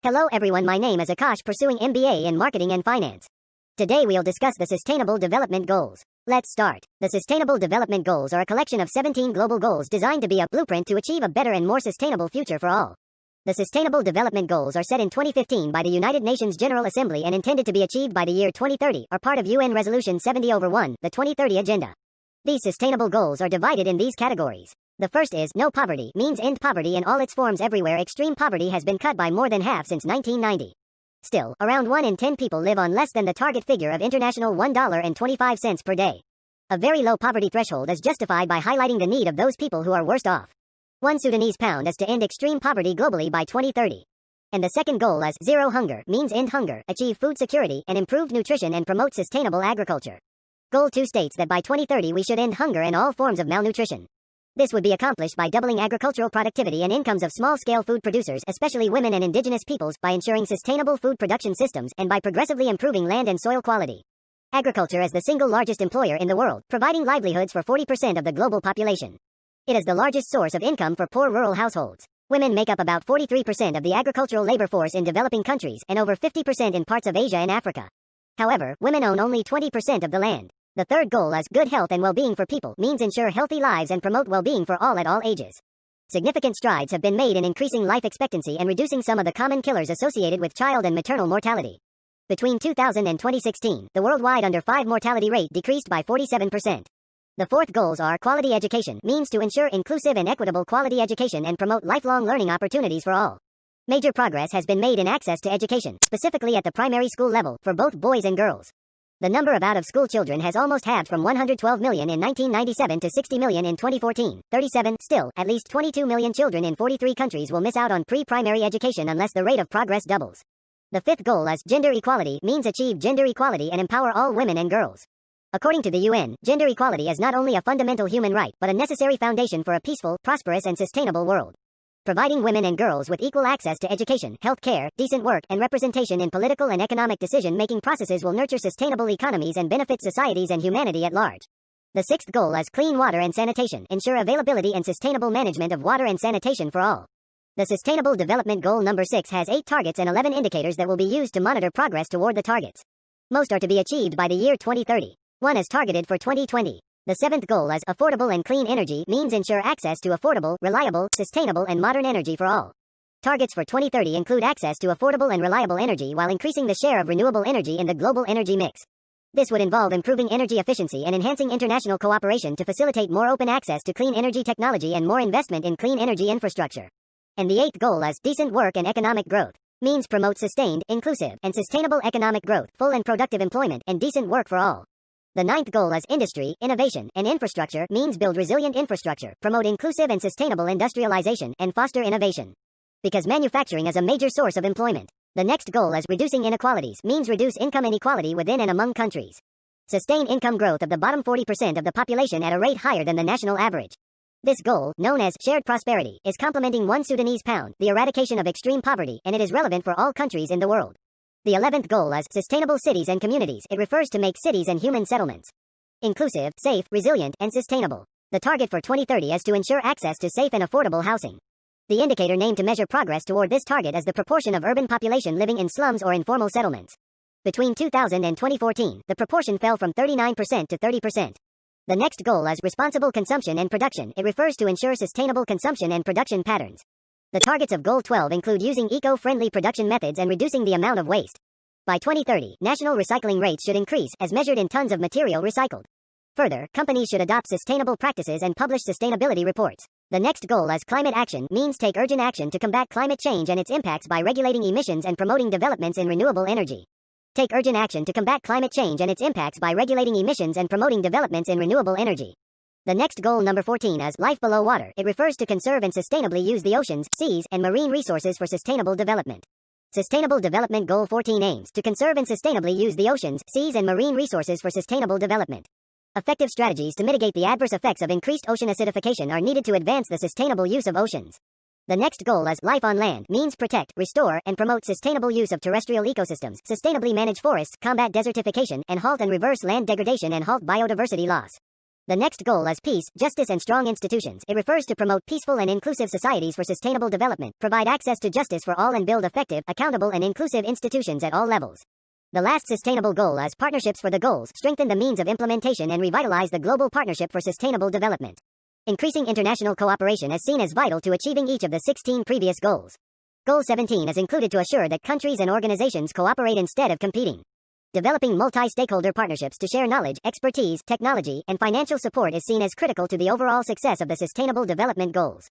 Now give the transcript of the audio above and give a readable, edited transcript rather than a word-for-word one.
Hello everyone, my name is AKASH, pursuing MBA in Marketing and Finance. Today we'll discuss the Sustainable Development Goals. Let's start. The Sustainable Development Goals are a collection of 17 global goals designed to be a blueprint to achieve a better and more sustainable future for all. The Sustainable Development Goals are set in 2015 by the United Nations General Assembly and intended to be achieved by the year 2030, are part of UN Resolution 70/1, the 2030 Agenda. These sustainable goals are divided in these categories. The first is no poverty, means end poverty in all its forms everywhere. Extreme poverty has been cut by more than half since 1990. Still, around 1 in 10 people live on less than the target figure of international $1.25 per day. A very low poverty threshold is justified by highlighting the need of those people who are worst off. 1 Sudanese pound is to end extreme poverty globally by 2030. And the second goal is zero hunger, means end hunger, achieve food security and improved nutrition and promote sustainable agriculture. Goal 2 states that by 2030 we should end hunger and all forms of malnutrition. This would be accomplished by doubling agricultural productivity and incomes of small-scale food producers, especially women and indigenous peoples, by ensuring sustainable food production systems, and by progressively improving land and soil quality. Agriculture is the single largest employer in the world, providing livelihoods for 40% of the global population. It is the largest source of income for poor rural households. Women make up about 43% of the agricultural labor force in developing countries, and over 50% in parts of Asia and Africa. However, women own only 20% of the land. The third goal is good health and well-being for people, means ensure healthy lives and promote well-being for all at all ages. Significant strides have been made in increasing life expectancy and reducing some of the common killers associated with child and maternal mortality. Between 2000 and 2016, the worldwide under 5 mortality rate decreased by 47%. The fourth goals are quality education, means to ensure inclusive and equitable quality education and promote lifelong learning opportunities for all. Major progress has been made in access to education, specifically at the primary school level, for both boys and girls. The number of out-of-school children has almost halved from 112 million in 1997 to 60 million in 2014. Still, at least 22 million children in 43 countries will miss out on pre-primary education unless the rate of progress doubles. The fifth goal is gender equality, means achieve gender equality and empower all women and girls. According to the UN, gender equality is not only a fundamental human right, but a necessary foundation for a peaceful, prosperous and sustainable world. Providing women and girls with equal access to education, health care, decent work, and representation in political and economic decision-making processes will nurture sustainable economies and benefit societies and humanity at large. The sixth goal is clean water and sanitation, ensure availability and sustainable management of water and sanitation for all. The Sustainable Development Goal number 6 has 8 targets and 11 indicators that will be used to monitor progress toward the targets. Most are to be achieved by the year 2030. One is targeted for 2020. The seventh goal is affordable and clean energy, means ensure access to affordable, reliable, sustainable and modern energy for all. Targets for 2030 include access to affordable and reliable energy while increasing the share of renewable energy in the global energy mix. This would involve improving energy efficiency and enhancing international cooperation to facilitate more open access to clean energy technology and more investment in clean energy infrastructure. And the eighth goal is decent work and economic growth, means promote sustained, inclusive, and sustainable economic growth, full and productive employment, and decent work for all. The ninth goal is industry, innovation, and infrastructure, means build resilient infrastructure, promote inclusive and sustainable industrialization, and foster innovation. Because manufacturing is a major source of employment. The next goal is reducing inequalities, means reduce income inequality within and among countries. Sustain income growth of the bottom 40% of the population at a rate higher than the national average. This goal, known as shared prosperity, is complementing 1 Sudanese pound, the eradication of extreme poverty, and it is relevant for all countries in the world. The 11th goal is sustainable cities and communities. It refers to make cities and human settlements inclusive, safe, resilient, and sustainable. The target for 2030 is to ensure access to safe and affordable housing. The indicator named to measure progress toward this target is the proportion of urban population living in slums or informal settlements. Between 2000 and 2014, the proportion fell from 39% to 30%. The next goal is responsible consumption and production. It refers to ensure sustainable consumption and production patterns. The targets of Goal 12 include using eco-friendly production methods and reducing the amount of waste. By 2030, national recycling rates should increase as measured in tons of material recycled. Further, companies should adopt sustainable practices and publish sustainability reports. The next goal is climate action, means take urgent action to combat climate change and its impacts by regulating emissions and promoting developments in renewable energy. Take urgent action to combat climate change and its impacts by regulating emissions and promoting developments in renewable energy. The next goal number 14 is life below water. It refers to conserve and sustainably use the oceans, seas, and marine resources for sustainable development. Sustainable Development Goal 14 aims to conserve and sustainably use the oceans, seas, and marine resources for sustainable development. Effective strategies to mitigate the adverse effects of increased ocean acidification are needed to advance the sustainable use of oceans. The next goal is life on land, means protect, restore, and promote sustainable use of terrestrial ecosystems, sustainably manage forests, combat desertification, and halt and reverse land degradation and halt biodiversity loss. The next goal is peace, justice and strong institutions. It refers to promote peaceful and inclusive societies for sustainable development, provide access to justice for all and build effective, accountable and inclusive institutions at all levels. The last sustainable goal is partnerships for the goals, strengthen the means of implementation and revitalize the global partnership for sustainable development. Increasing international cooperation is seen as vital to achieving each of the 16 previous goals. Goal 17 is included to assure that countries and organizations cooperate instead of competing. Developing multi-stakeholder partnerships to share knowledge, expertise, technology, and financial support is seen as critical to the overall success of the Sustainable Development Goals.